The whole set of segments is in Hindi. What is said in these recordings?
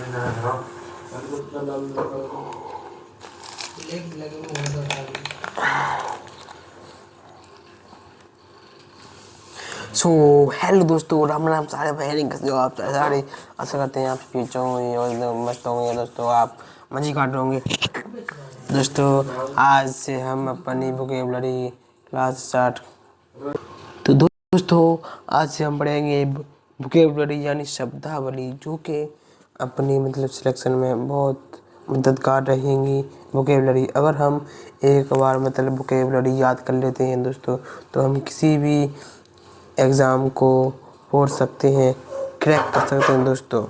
सो हेलो दोस्तों, राम राम सारे भाई कैसे हो आप सारे। आशा करते हैं आप फ्यूचर होंगे और एकदम मस्त होंगे दोस्तों, आप मजे काट रहे होंगे। दोस्तों आज से हम अपनी वोकैबुलरी क्लास स्टार्ट। तो दोस्तों आज से हम पढ़ेंगे वोकैबुलरी यानी शब्दावली, जो कि अपनी मतलब सिलेक्शन में बहुत मददगार रहेंगी। वोकैबुलरी अगर हम एक बार मतलब वोकैबुलरी याद कर लेते हैं दोस्तों, तो हम किसी भी एग्ज़ाम को पढ़ सकते हैं, क्रैक कर सकते हैं दोस्तों।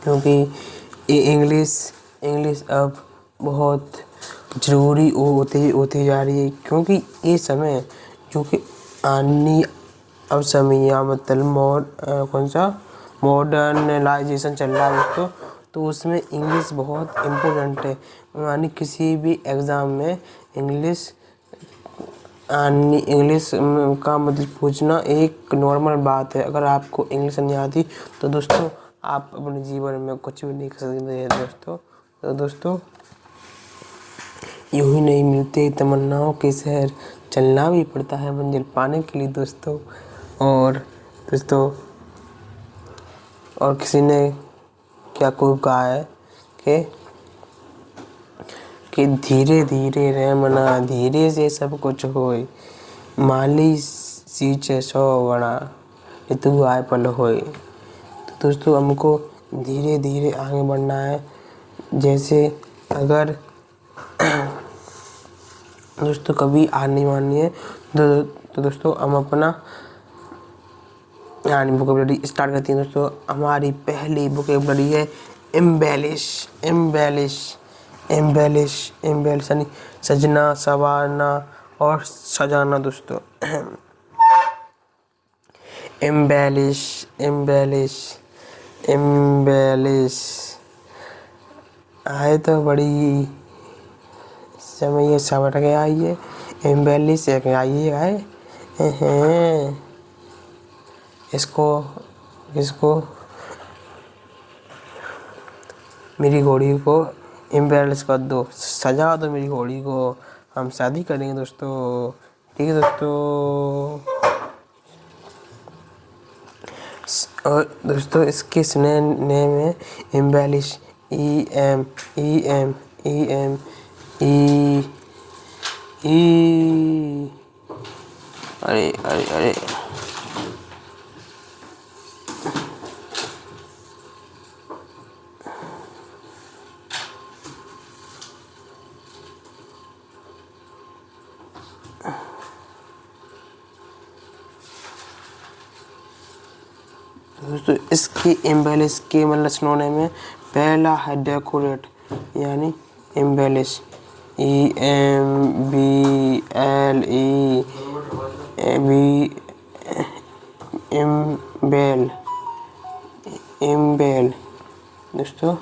क्योंकि ये इंग्लिश अब बहुत ज़रूरी होती जा रही है, क्योंकि ये समय जो कि आनी अब समय या मतलब मॉडर्नाइजेशन चल रहा है दोस्तों, तो उसमें इंग्लिश बहुत इम्पोर्टेंट है। यानी किसी भी एग्ज़ाम में इंग्लिश का मतलब पूछना एक नॉर्मल बात है। अगर आपको इंग्लिश नहीं आती तो दोस्तों आप अपने जीवन में कुछ भी नहीं कर सकते हैं दोस्तों। तो दोस्तों यूं ही नहीं मिलते तमन्नाओं के शहर, चलना भी पड़ता है मंजिल पाने के लिए दोस्तों। और दोस्तों और किसी ने क्या खूब कहा है कि धीरे धीरे रे मना, धीरे से सब कुछ होए, माली सींचे सौ बड़ा, ऋतु आए पल होए। तो दोस्तों हमको धीरे धीरे आगे बढ़ना है। जैसे अगर दोस्तों कभी हार नहीं माननी है, तो दोस्तों हम अपना यानी वोकैबुलरी स्टार्ट करते हैं दोस्तों। हमारी पहली वोकैबुलरी है एम्बेलिश यानी सजना, संवारना और सजाना दोस्तों। एम्बेलिश आए तो बड़ी समय ये समझ गया, ये एम्बेलिश आइए आए इसको मेरी घोड़ी को एम्बेलिश कर दो, सजा दो मेरी घोड़ी को, हम शादी करेंगे दोस्तों। ठीक है दोस्तों। और दोस्तों इसके नेम है एम्बेलिश, EM अरे दोस्तों इसकी एम्बेलिश के मतलब सिनोनिम में पहला है डेकोरेट यानी एम्बेलिश, एम्बेल दोस्तों।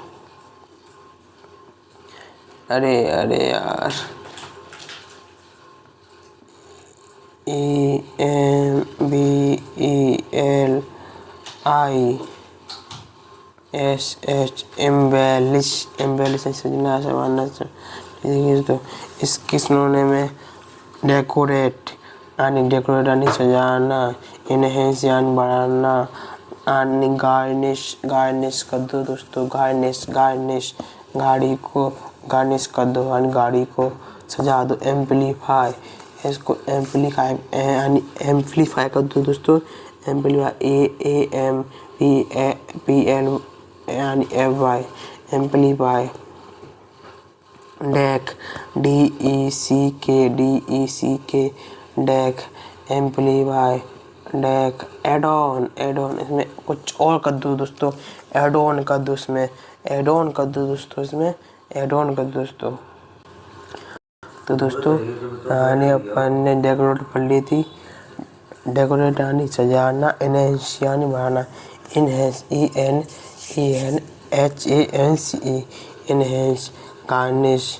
अरे यार एम्बेलिश सजना संवारना। तो इसकी सिनोनिम में डेकोरेट यानी सजाना, इनहेंस यानी बढ़ाना, गार्निश कर दो दोस्तों। गाड़ी को गार्निश कर दो यानी गाड़ी को सजा दो। एम्पलीफाई, इसको एम्पलीफाई कर दो दोस्तों। एम्पलीफाई AMPL यानी FY amplify. Deck DECK deck amplify. Deck add on इसमें कुछ और कर दो दोस्तों, एड ऑन कर दो इसमें दोस्तों। तो दोस्तों अपन ने डेकोरेट पढ़ ली थी। डेकोरेट यानी सजाना, इनहेंस यानी बढ़ाना, enhance ENHANCE enhance. Garnish.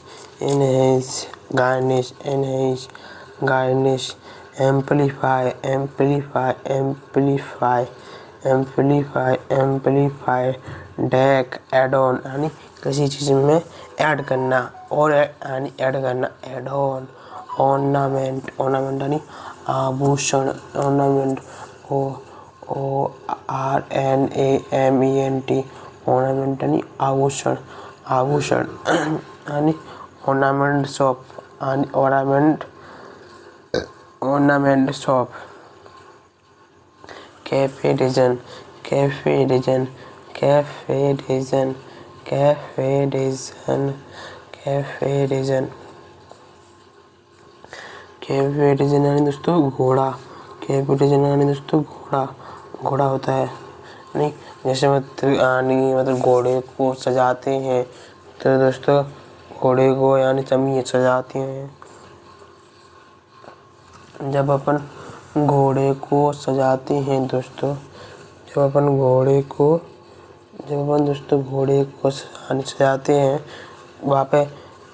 Amplify. Deck add on यानी किसी चीज़ में ऐड करना और यानी ऐड करना, एड ऑन। ऑर्नामेंट ऑर्नामेंट यानी आभूषण, ऑर्नामेंट ORNAMENT ऑर्नामेंट यानी आभूषण, आभूषण यानी ऑर्नामेंट शॉप यानी ornament shop. Cafe design, cafe design, cafe design, cafe design, cafe design, cafe design यानी दोस्तों घोड़ा। कैफे डिज़ाइन यानी दोस्तों घोड़ा, घोड़ा होता है नहीं, जैसे मतलब घोड़े को सजाते हैं तो दोस्तों घोड़े को यानी चमिये सजाते हैं। जब अपन घोड़े को सजाते हैं दोस्तों, जब अपन दोस्तों घोड़े को सजाते हैं वहाँ पे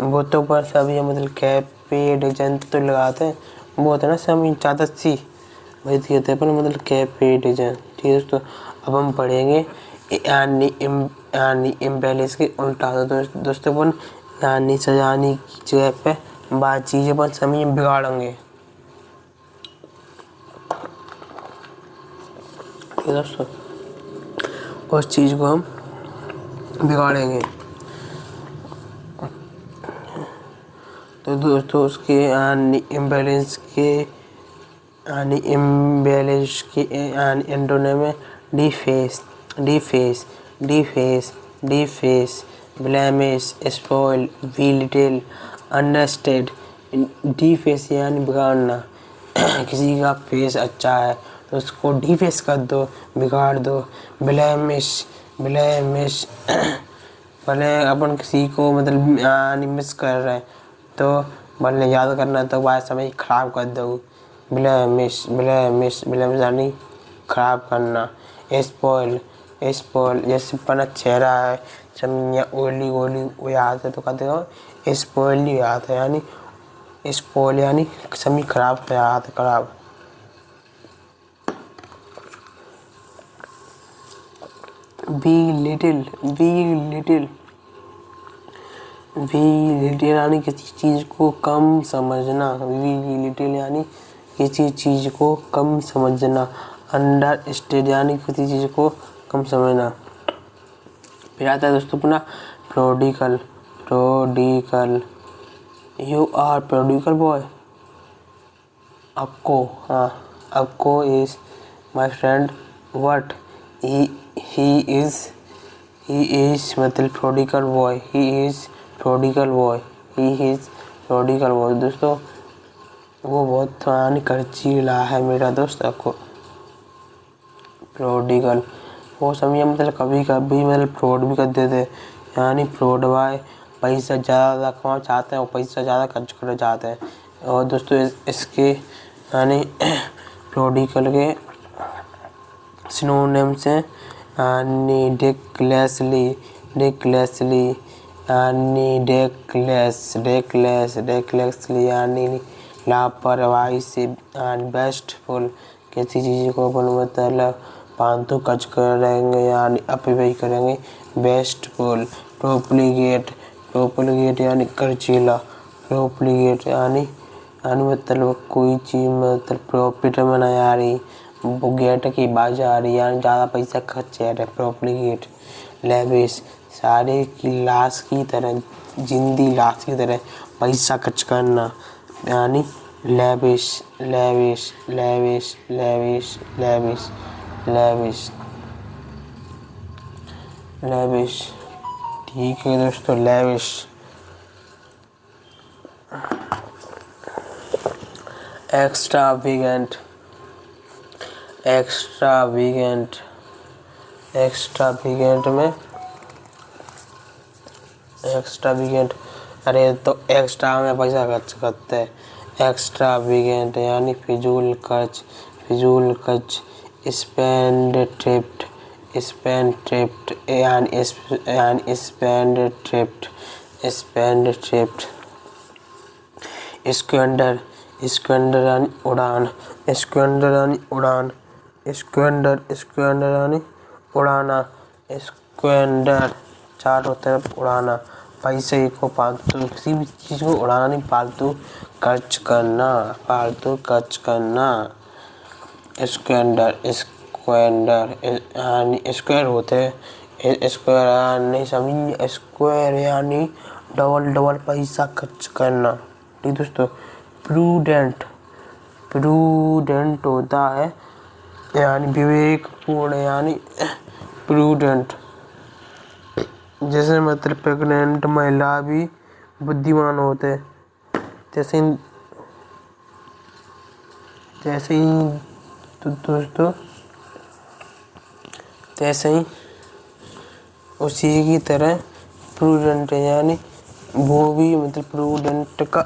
वो तो ऊपर सभी मतलब कैफे डिज़ाइन तो लगाते हैं, वो होता है ना सभी ज़्यादा सी वही कहते हैं पर मतलब कैफे डिज़ाइन। ठीक है दोस्तों, अब हम पढ़ेंगे यानी इम्बेलिश के उल्टा। तो दोस्तों अपन यानी सजाने की जगह पे बात चीज़ें अपन सभी बिगाड़ेंगे। ठीक है दोस्तों, उस चीज़ को हम बिगाड़ेंगे। तो दोस्तों उसके इम्बेलिश के एंटोनिम में deface, deface, deface, deface, blemish, spoil, belittle, understated. Deface यानी बिगाड़ना, किसी का फेस अच्छा है तो उसको डिफेस कर दो, बिगाड़ दो। ब्लेमिश, ब्लेमिश भले अपन किसी को मतलब मिस कर रहे हैं तो भले याद करना तो वह समय ख़राब कर दो। ब्लेमिश, ब्लेमिश, ब्लेमिश यानी ख़राब करना। स्पॉइल, स्पॉइल जैसे अपना चेहरा है चमिया ओली ओली वो याद है तो कहते हो स्पॉइल याद है, यानी स्पॉइल यानी समी ख़राब याद ख़राब। Be little, be little, be little यानी किसी चीज़ को कम समझना। बी लिटिल यानी किसी चीज़ को कम समझना। अंडरस्टैंड यानी किसी चीज़ को कम समझना। फिर आता है दोस्तों अपना prodigal, prodigal. You are prodigal boy. अक्को, हाँ अक्को is my friend what he is मतलब prodigal boy, he is prodigal boy, he is prodigal boy. दोस्तों वो बहुत खर्चीला है मेरा दोस्त अक्को। प्रोडिकल वो समय मतलब कभी कभी मतलब फ्रॉड भी कर देते, यानी फ्रॉड बॉय पैसा ज़्यादा कमाना चाहते हैं और पैसा ज़्यादा खर्च करना चाहते हैं। और दोस्तों इसके यानी प्रोडिकल के सिनोनिम्स हैं यानी डेकलेसली, डेकलेसली यानी डेकलेसली यानी लापरवाही से, वेस्टफुल किसी चीज़ को अपन मतलब फालतू खर्च करेंगे यानी अपव्यय करेंगे। वेस्टफुल। प्रोप्लिगेट, प्रोप्लिगेट यानी खर्चीला, प्रोप्लिगेट यानी मतलब कोई चीज़ मतलब प्रॉफिट में नहीं आ रही, वो गेट की बाज आ रही यानी ज़्यादा पैसा खर्च है। प्रोप्लिगेट। लेविश सारे की लाश की तरह, जिंदी लाश की तरह पैसा खर्च करना यानी lavish, lavish, lavish, lavish, lavish, lavish, lavish. ठीक है दोस्तों, लेविश। एक्स्ट्रावेगेंट, एक्स्ट्रावेगेंट, एक्स्ट्रावेगेंट में एक्स्ट्रावेगेंट, अरे तो एक्स्ट्रा में पैसा खर्च करते हैं। एक्स्ट्रावेगेंट यानी फिजूल खर्च, फिजूल खर्च। स्पेंड ट्रिप्ट, स्पेंड ट्रिप्ट यानी स्पेंड ट्रिप्ट, स्पेंड ट्रिप्ट। स्क्वेंडर, स्क्वेंडर यानी उड़ान, स्क्वेंडर यानी उड़ान, स्क्वेंडर, स्क्वेंडर यानी उड़ाना। स्क्वेंडर चारों तरफ उड़ाना, पैसे को फालतू किसी भी चीज़ को उड़ाना नहीं, फालतू खर्च करना, फालतू खर्च करना। स्क्वेंडर स्क्वेंडर यानी स्क्वायर होते हैं, स्क्वायर यानी समझिए, स्क्वायर यानी डबल डबल पैसा खर्च करना। ठीक दोस्तों। प्रूडेंट प्रूडेंट होता है यानी विवेकपूर्ण, यानी प्रूडेंट। जैसे मतलब प्रेग्नेंट महिला भी बुद्धिमान होते, जैसे ही तो दोस्तों तैसे ही उसी की तरह प्रूडेंट यानी वो भी मतलब प्रूडेंट का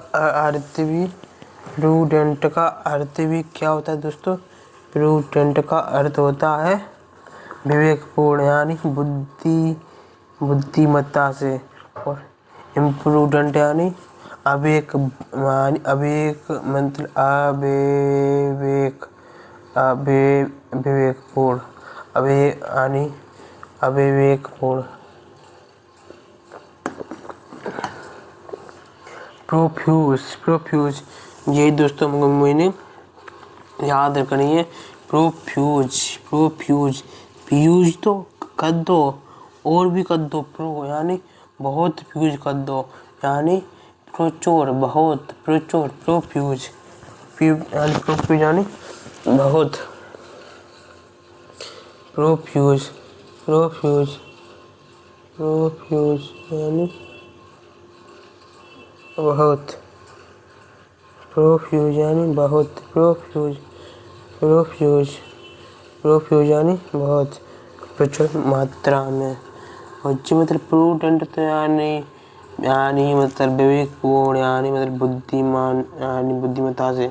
अर्थ भी क्या होता है दोस्तों? प्रूडेंट का अर्थ होता है विवेकपूर्ण यानी बुद्धिमत्ता से, और इम्प्रूडेंट यानी अविवेकपूर्ण, अविवेकपूर्ण। प्रोफ्यूज ये दोस्तों मैंने याद रखनी है। प्रोफ्यूज तो कर दो, और भी कर दो, प्रो यानी बहुत, फ्यूज कर दो यानी प्रचुर, बहुत, प्रचुर। प्रोफ्यूज यानी बहुत। प्रोफ्यूज यानी बहुत, प्रोफ्यूज यानी बहुत, प्रोफ्यूज यानी बहुत प्रचुर मात्रा में। और जो मतलब प्रूडेंट तो यानी मतलब विवेकपूर्ण, यानी मतलब बुद्धिमान, यानी बुद्धिमत्ता से।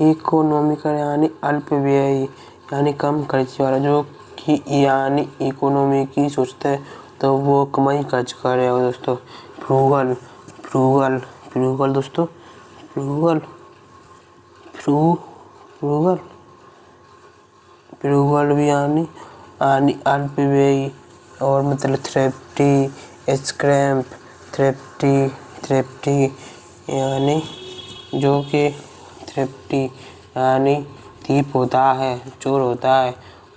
इकोनॉमिकल यानी अल्पव्ययी, यानी कम खर्च वाला, जो कि यानी इकोनॉमी की सोचते हैं तो वो कमाई खर्च करेगा दोस्तों। फ्रूगल दोस्तों, फ्रूगल भी यानी अल्पव्ययी, और मतलब थ्रिफ्टी यानी जो कि थ्रिफ्टी यानी थीप होता है, चोर होता है,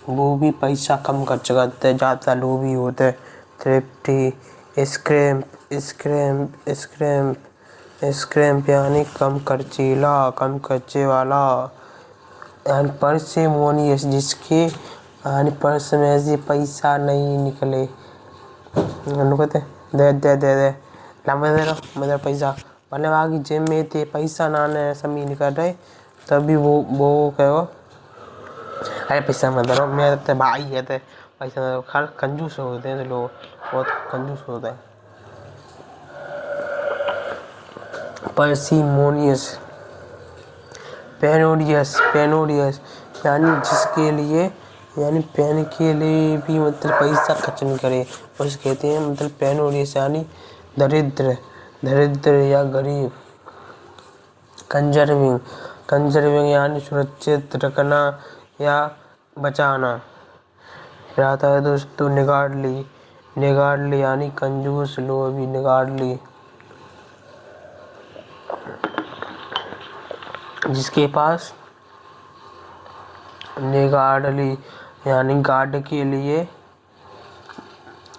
वो भी पैसा कम खर्च करते हैं, ज़्यादा लोभी होते हैं। थ्रिफ्टी। स्क्रैम्प यानी कम खर्चीला, कम खर्चे वाला। यानी पार्सिमोनियस, जिसके यानी पर्स में से पैसा नहीं निकले, कहते दे लंबे दे रहा मेरा पैसा, भले आगे जेब में थे पैसा ना ने समी निकल रहे, तभी वो कहो अरे पैसा मत दो, मेरा तो भाई है, तो पैसा दो। खैर कंजूस होते हैं लोग, बहुत कंजूस होता है। पार्सिमोनियस। पेनोडियस यानी जिसके लिए, यानी पेन के लिए भी मतलब पैसा खर्च नहीं करे, उसे कहते हैं मतलब पेनोडियस यानी दरिद्र या गरीब। कंजर्विंग यानी सुरक्षित रखना या बचाना। फिर आता है दोस्तों निगार्डली यानी कंजूस, लोभी, निगार्डली, जिसके पास, निगार्डली यानी गार्ड के लिए,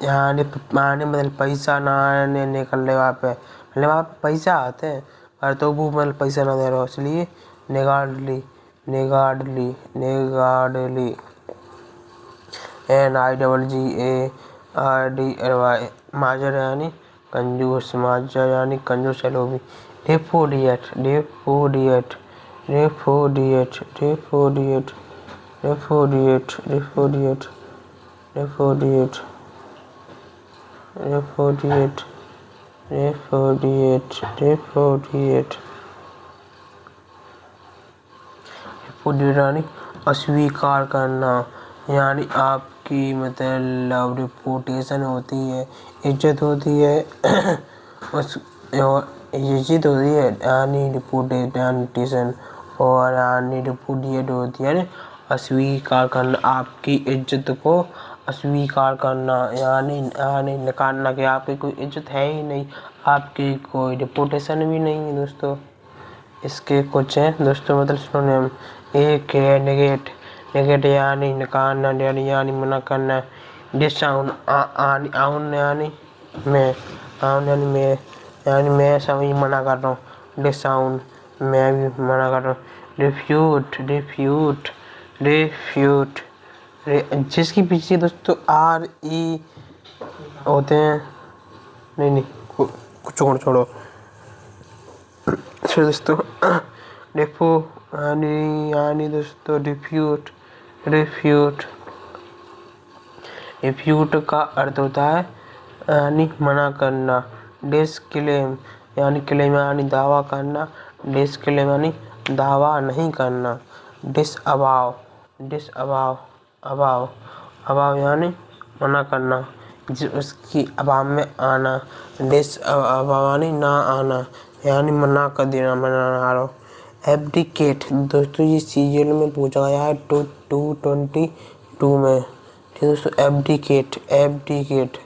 यानी मतलब पैसा ना निकलने वहाँ पे, मतलब वहाँ पे पैसा आते हैं और तो वो मतलब पैसा ना दे रहा, इसलिए निगार्डली। NIGGARDLY माजर यानी कंजूस, लोभी। डेफोडिएट यानी अस्वीकार करना, यानी आपकी मतलब रिपोर्टेशन होती है, इज्जत होती है इज्जत होती है, यानी रिपोर्टेशन, और यानी रिपोर्टिएट होती है, यानी अस्वीकार करना, आपकी इज्जत को अस्वीकार करना यानी नकारना कि आपकी कोई इज्जत है ही नहीं, आपकी कोई रेपुटेशन भी नहीं है दोस्तों। इसके कुछ हैं दोस्तों मतलब सिनोनिम। एक है नेगेट, नेगेट यानी नकारना यानी मना करना। डिसाउन आउन यानी मैं, आउन यानी मैं सभी मना कर रहा हूँ। डिसाउन मैं भी मना कर रहा हूँ। रिफ्यूट रिफ्यूट रिफ्यूट जिसके पीछे दोस्तों आर ई होते हैं, नहीं छोड़ो फिर दोस्तों रेफो यानी दोस्तों रिफ्यूट रिफ्यूट रिफ्यूट का अर्थ होता है यानी मना करना। डिसक्लेम यानी क्लेम यानी दावा करना, डिसक्लेम यानी दावा नहीं करना। डिसअवाव डिसअवाव अभाव अभाव यानी मना करना, उसकी अभाव में आना। डिसअवाव यानी ना आना यानी मना कर देना, मना आ रहा हो। एब्डिकेट दोस्तों ये सीरियल में पूछा गया है 222 में। ठीक है दोस्तों, एब्डिकेट एब्डिकेट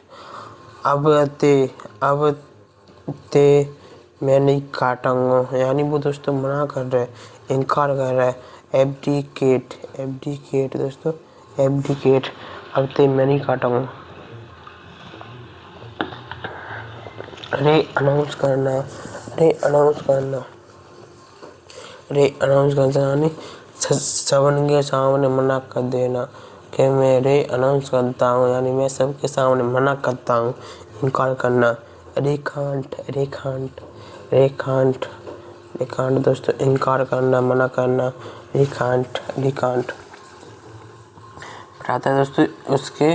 अब ते मैं नहीं काटूंगा यानी वो दोस्तों मना कर रहा है, इनकार कर रहा है। एब्डिकेट एब्डिकेट दोस्तों एब्डिकेट अब ते मैं नहीं काटूंगा। रे अनाउंस करना, रे अनाउंस करना, रे अनाउंस करना यानी सबन के सामने मना कर देना कि मैं रे अनाउंस करता हूँ यानी मैं सबके सामने मना करता हूँ, इनकार करना। रेखांट रेखांट रेखांट रेखांट दोस्तों इनकार करना, मना करना। रेखांट रेखांट आता है दोस्तों उसके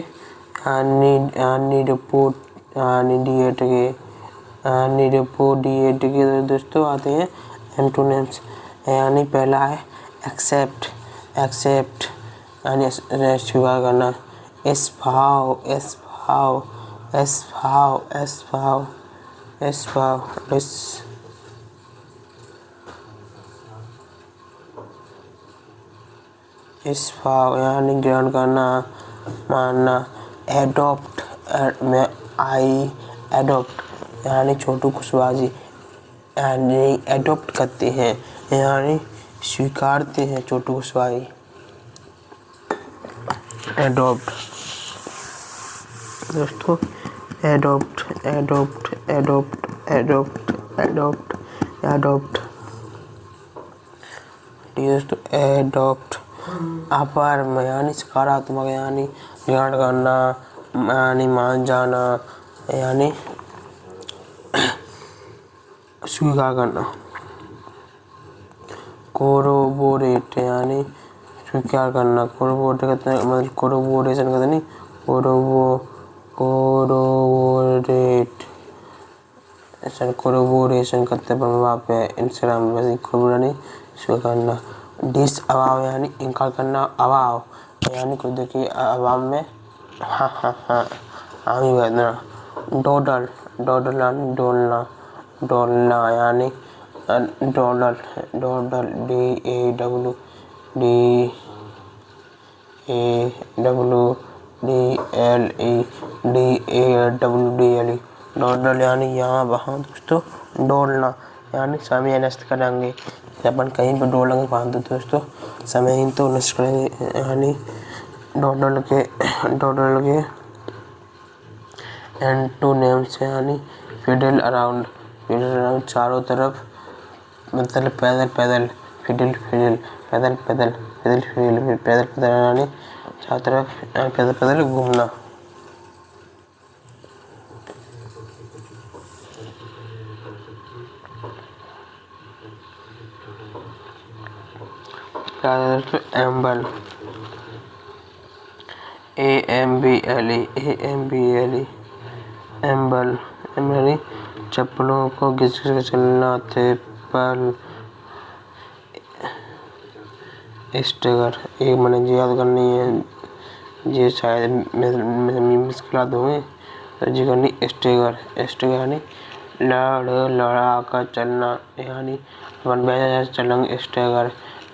रिपोर्ट के दोस्तों आते हैं एंटोनिम्स यानी पहला है एक्सेप्ट एक्सेप्ट यानी स्वीकार करना। इस्भाव इस्भाव इस्भाव इस्भाव इस्भाव इस्भाव यानी ग्रहण करना, मानना। एडॉप्ट में एडॉप्ट यानी छोटू खुशबाजी यानी एडॉप्ट करते हैं यानी स्वीकारते हैं छोटू खुशबाजी। एडॉप्ट दोस्तों adopt adopt adopt adopt adopt adopt दोस्तों एडॉप्ट अपर यानी सकारात्मक यानी ग्रहण करना यानी मान जाना यानी स्वीकार करना। कोरोबोरेट यानी स्वीकार करना, कोरोबोरेट करते हैं मतलब कोरोबोरेशन करते नहीं, कोरोबोरेशन करते पर वहाँ पे इंस्टाग्राम वैसे कोरोबोरेशन स्वीकार करना। डिसअवाव यानी इनकार करना, अभाव यानी खुद के अभाव में हामी भरना। डोडल डोडल यानी डोलना, डोलना यानी डोडल डोडल DAWDLE डोडल यानी यहाँ वहाँ दोस्तों। डोलना यानी समय नष्ट करेंगे, अपन कहीं पर डोलेंगे वहाँ तो दोस्तों समय ही तो नष्ट करेंगे यानी डोडल के एंटोनिम्स यानी फिडल अराउंड चारों तरफ मतलब पैदल पैदल फिडल फिडल पैदल पैदल पैदल फिडल पैदल पैदल यानी चारों तरफ पैदल पैदल घूमना। एम्बल AMBLE एम्बल यानी चप्पलों को घिस कर चलना थे पर स्टेगर एक मैंने याद करनी है ये शायद मुश्किल होंगे तो जी करनी। स्टेगर स्टेगर यानी लड़ा कर चलना यानी अपन बैठे चलेंगे stagger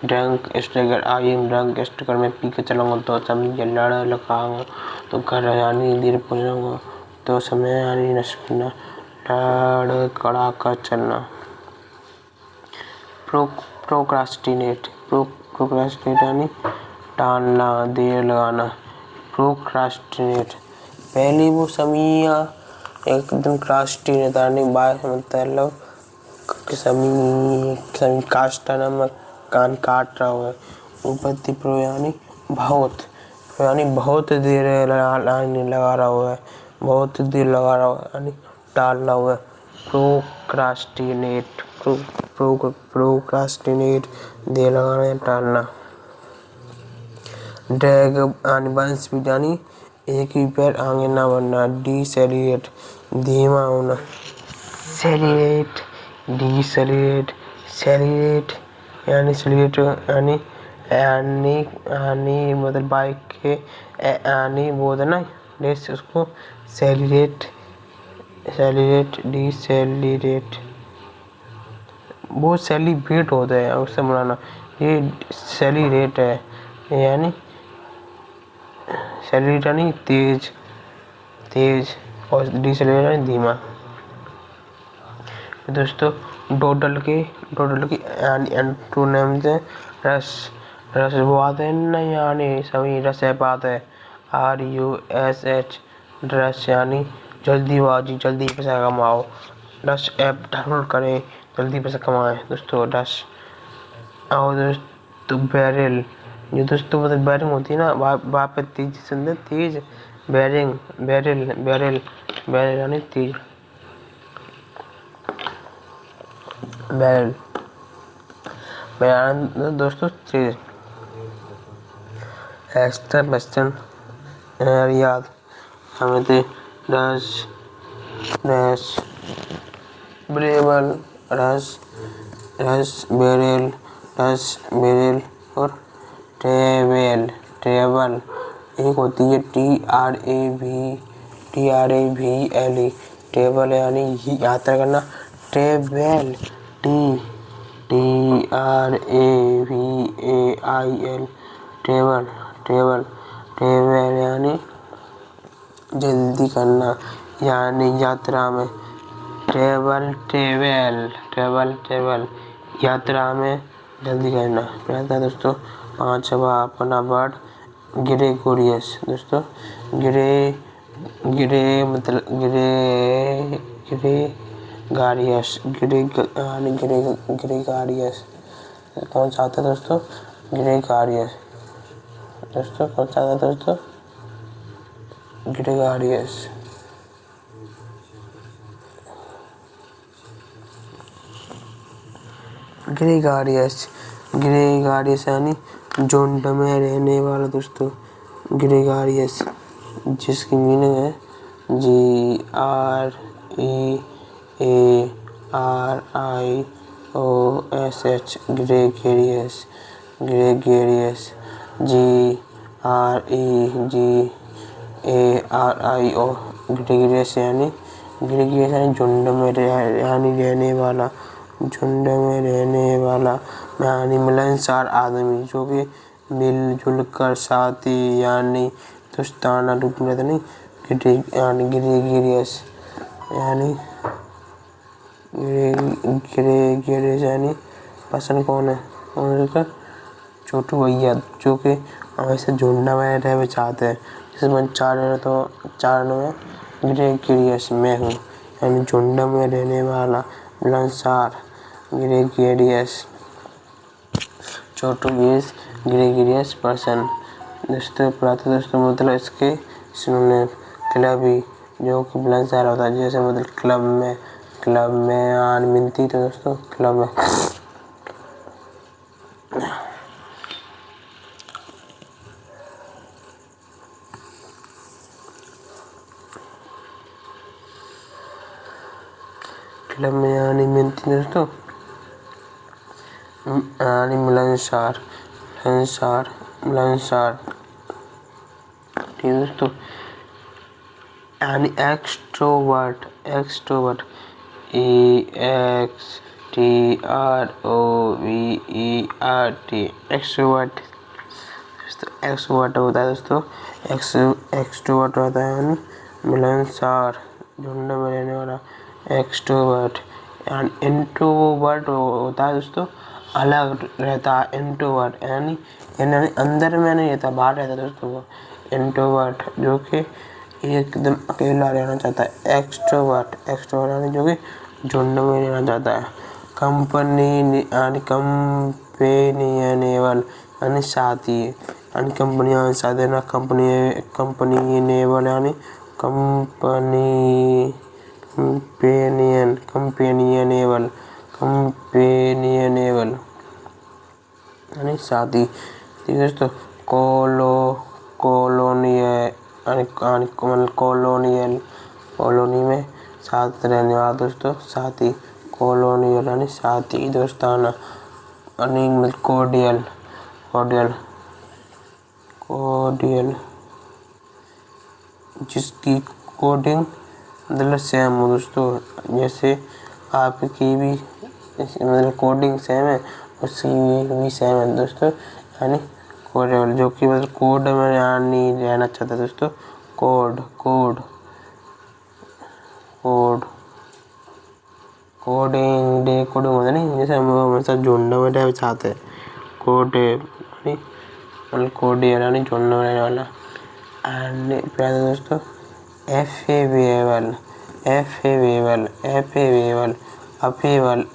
drunk struggle, I am drunk struggle, मैं पी के चलाऊंगा तो समय लड़ लगाऊंगा तो घर यानी देर पहुँचाऊंगा तो समय यानी नशा लड़ कड़ा कर चलना। प्रोक्रास्टिनेट, प्रोक्रास्टिनेट यानी टालना, देर लगाना। प्रोक्रास्टिनेट, पहले वो समिया एकदम क्रास्टिनेट यानी बाय मतलब समी काष्टा नमक कान काट रहा है। उपपत्ति प्रो यानी बहुत देर लगा रहा है, बहुत देर लगा रहा है यानी टाल रहा है। प्रोक्रास्टिनेट, प्रोक्रास्टिनेट देर लगाना या टालना। ड्रैग यानी बंस भी यानी एक ही पैर आगे ना बढ़ना। डिसेलिरेट, धीमा होना। सेलिरेट, डिसेलिरेट, सेलिरेट यानी सेलिरेट यानी मतलब बाइक के यानी बोलते ना रेस उसको सेलिरेट, डिसेलिरेट। वो सेलिब्रेट होता है उससे बनाना, ये सेलिरेट है यानी सेलिरेट यानी तेज और डिसेलिरेट यानी धीमा। दोस्तों डोडल के एंटोनिम्स हैं रस वो आते हैं ना यानी सभी रस बात है। RUSH रस यानी जल्दीबाजी, जल्दी पैसा कमाओ। रश ऐप डाउनलोड करें, जल्दी पैसा कमाएं दोस्तों। रश और दोस्तों बैरल, जो दोस्तों मतलब बैरिंग होती है ना वहाँ पे तेज सुंदर तेज बैरल यानी तेज। बैरल दोस्तों तेज। एक्स्ट्रा वेस्टर्न याद हमें थे रस ब्रेबल, रस बैरल और ट्रेवल। एक होती है TRAVL, ट्रेवल यानी यात्रा करना। ट्रेवल TRAVAIL, ट्रेवल यानी जल्दी करना यानी यात्रा में। ट्रेवल यात्रा में जल्दी करना। रहता दोस्तों पांचवा अपना वर्ड ग्रेगोरियस। दोस्तों ग्रेगारियस कौन सा आता है दोस्तों? ग्रेगारियस दोस्तों कौन सा आता है दोस्तों? ग्रेगारियस। ग्रेगारियस यानी झुंड में रहने वाला दोस्तों। ग्रेगारियस जिसकी मीनिंग है GREARIOS, ग्रेगेरियस। ग्रेगेरियस यानी झुंड में रहने वाला। यानी मिलनसार आदमी जो कि मिलजुल कर साथी यानी दोस्ताना रूप में रहता नहीं। ग्रेगेरियस यानी पसंद कौन है? छोटू भैया जो कि हमेशा झुंड में रह चाहते हैं। जैसे मैं चार में ग्रेगेरियस में हूँ यानी झुंड में रहने वाला मिलनसार gregarious. Chhotu is gregarious person. दोस्तों मतलब इसके सिनोनिम क्लबी जो कि मिलनसार होता है। जैसे मतलब क्लब में मिलती तो दोस्तों क्लब में यानी मिलती दोस्तों यानी मिलनसार ठीक है दोस्तों। यानी extrovert EXTROVERT TROVERT extrovert. Extrovert होता है दोस्तों, एक्सट्रोवर्ट होता है मिलनसार, झुंड में रहने वाला एक्सट्रोवर्ट। इंट्रोवर्ट होता है दोस्तों, अलग रहता है इंट्रोवर्ट, यानी अंदर में नहीं रहता, बाहर रहता है दोस्तों वो इंट्रोवर्ट, जो कि एकदम अकेला रहना चाहता है। एक्सट्रोवर्ट यानी जो कि झुंड में रहना चाहता है। कंपेनियनेबल यानी साथी, यानी कंपनियां साथ देना, कंपनीनेबल यानी कंपेनियनेबल यानी साथी। ठीक है दोस्तों। कॉलोनी में साथ रहने वाला दोस्तों साथी, कॉलोनियल यानी साथी दोस्ताना। कोडियल जिसकी कोडिंग मतलब सेम हो दोस्तों, जैसे आपकी भी मतलब कोडिंग सेम है, उसकी भी सेम है दोस्तों, यानी कोडियल, जो कि मतलब कोड में यानी रहना चाहता है दोस्तों। कोडिंग होता नहीं, जैसे हम हमेशा झुंड में रहना चाहते हैं। कोडियल यानी झुंड में रहने वाला। एंड प्यारे दोस्तों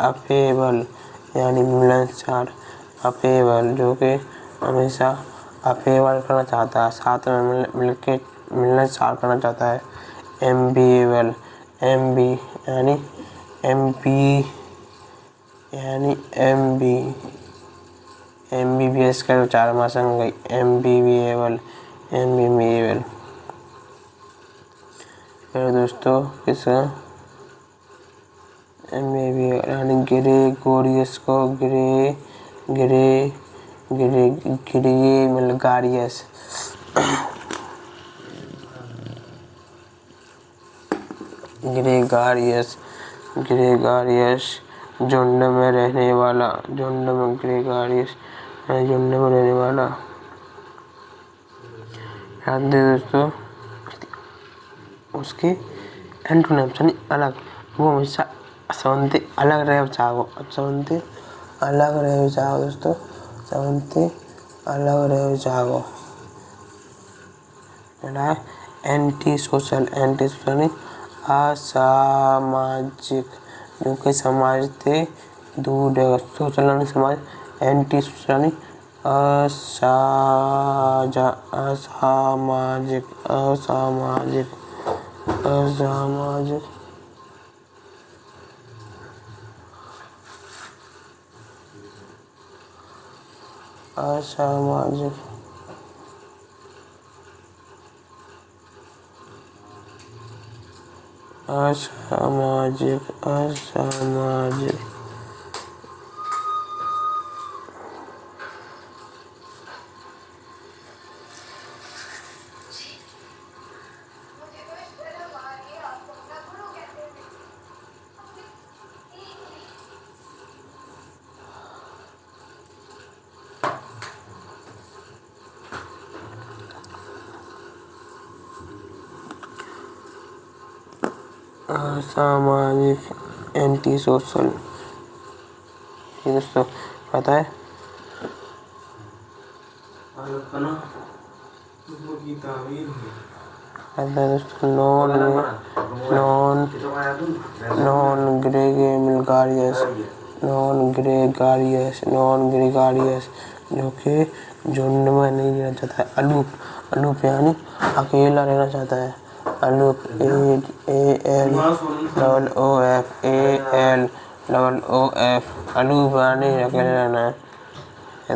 अफेबल यानी मिलनसार, अफेबल जो कि हमेशा अफेबल करना चाहता है, साथ में मिलके मिलनसार करना चाहता है। एम्बिएबल यानी MBBS का उच्चारण हमारे संग गई, एम्बिएबल। फिर दोस्तों किसका एम्बिएबल यानी ग्रेगोरियस को ग्रेगारियस झुंड में रहने वाला, झुंड में रहने वाला। याद दे दोस्तों उसके एंटोनिम्स यानी अलग, वो हमेशा समझते अलग रहे चाहो दोस्तों, समझते अलग रहे चाहो। एंटी सोशल यानी असामाजिक, जो कि समाज से दूर रहेगा। सोशल यानी समाज, एंटी सोशल यानी असामाजिक एंटी सोशल। ये दोस्तों पता है दोस्तों नॉन ग्रेगारियस जो कि झुंड में नहीं रहना चाहता है। अलूप यानी अकेला रहना चाहता है। अलूप अलूप यानी अकेले रहना है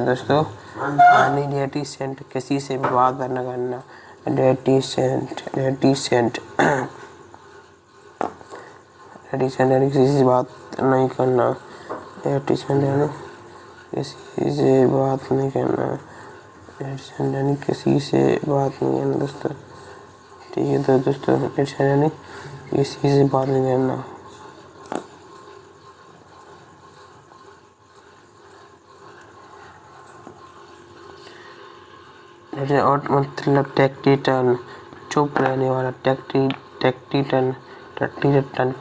दोस्तों। यानी रेटिसेंट, किसी से बात न करना। रेटिसेंट यानी किसी से बात नहीं करना। रेटिसेंट यानी किसी से बात नहीं करना। रेटिसेंट यानी किसी से बात नहीं करना दोस्तों। ठीक है तो दोस्तों रेटिसेंट यानी किसी से बात नहीं करना। और मतलब टेक्टिटन, चुप रहने वाला, टेक्टिटन, टट्टीटन, टट्टीटन,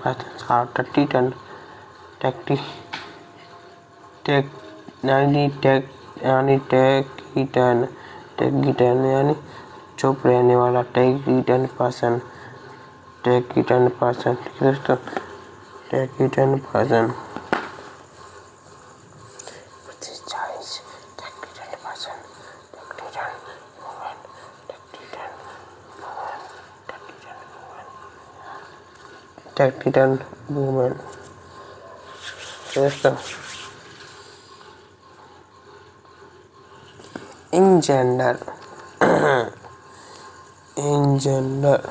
टेक्टी टेक यानी टेक्टिटन, टेक्टिटन यानी चुप रहने वाला, टेक्टिटन पर्सन, टेक्टिटन पर्सन, ठीक है दोस्तों, टेक्टिटन पर्सन, टेक्टिटन वुमेन, दोस्तों। इंजेंडर, इंजेंडर,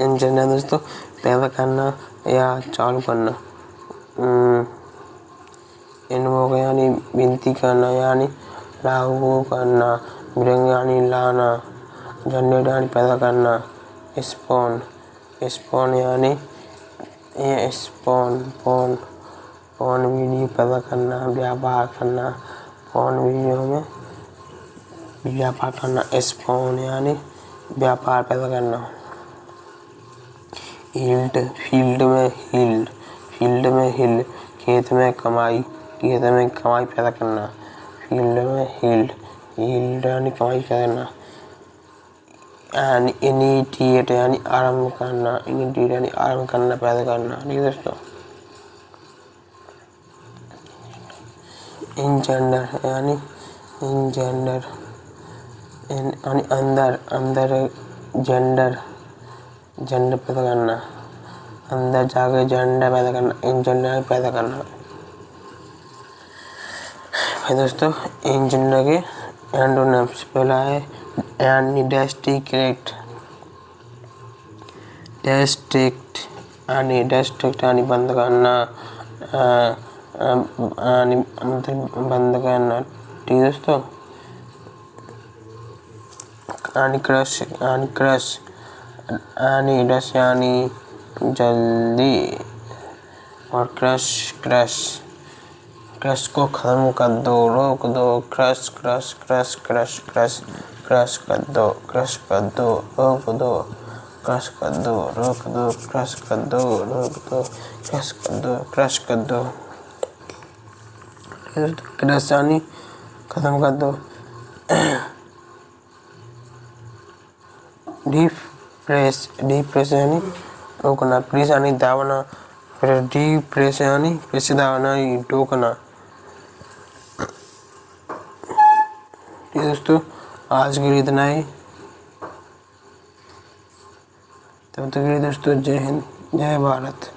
इंजेंडर दोस्तों पैदा करना या चालू करना। इन्वोक यानी विनती करना यानी लागू करना, ब्रिंग यानी लाना, जनरेट यानी पैदा करना, स्पॉन, स्पॉन यानी ये स्पॉन, पॉन वीडियो पैदा करना, व्यापार करना, पॉन वीडियो में व्यापार करना, स्पॉन यानी व्यापार पैदा करना। हील्ड, फील्ड में हील्ड, फील्ड में हिल, खेत में कमाई, खेत में कमाई पैदा करना, फील्ड में हील्ड, हील्ड यानी कमाई पैदा करना। इनिटिएट यानी आरंभ करना, इनिटिएट यानी आरंभ करना, पैदा करना, ठीक है दोस्तों। इंजेंडर यानी इंजेंडर यानी अंदर, अंदर जेंडर, जेंडर पैदा करना, अंदर जाके जेंडर पैदा करना, इंजेंडर पैदा करना। फिर दोस्तों इंजेंडर के एंटोनिम्स, पहला है यानी डिस्ट्रिक्ट, डिस्ट्रिक्ट यानी डिस्ट्रिक्ट यानी बंद करना, यानी मतलब बंद करना, ठीक है दोस्तों। यानी क्रश, यानी क्रश, यानी डस यानी जल्दी, और क्रश, क्रश, क्रश को खत्म कर दो, रोक दो, crush, crush, crush, crush, crush, crush कर दो, क्रश कर दो, रोक दो, क्रश कर दो, रोक दो, क्रश कर दो, रोक दो, क्रश कर दो, क्रश कर दो, क्रश यानी खत्म कर दो। डीप प्रेस यानी रोकना, प्रेस यानी दाबना, फिर डीप प्रेस यानी प्रेस दाबना, रोकना। दोस्तों आज के लिए इतना ही, तब तक के लिए दोस्तों जय हिंद, जय भारत।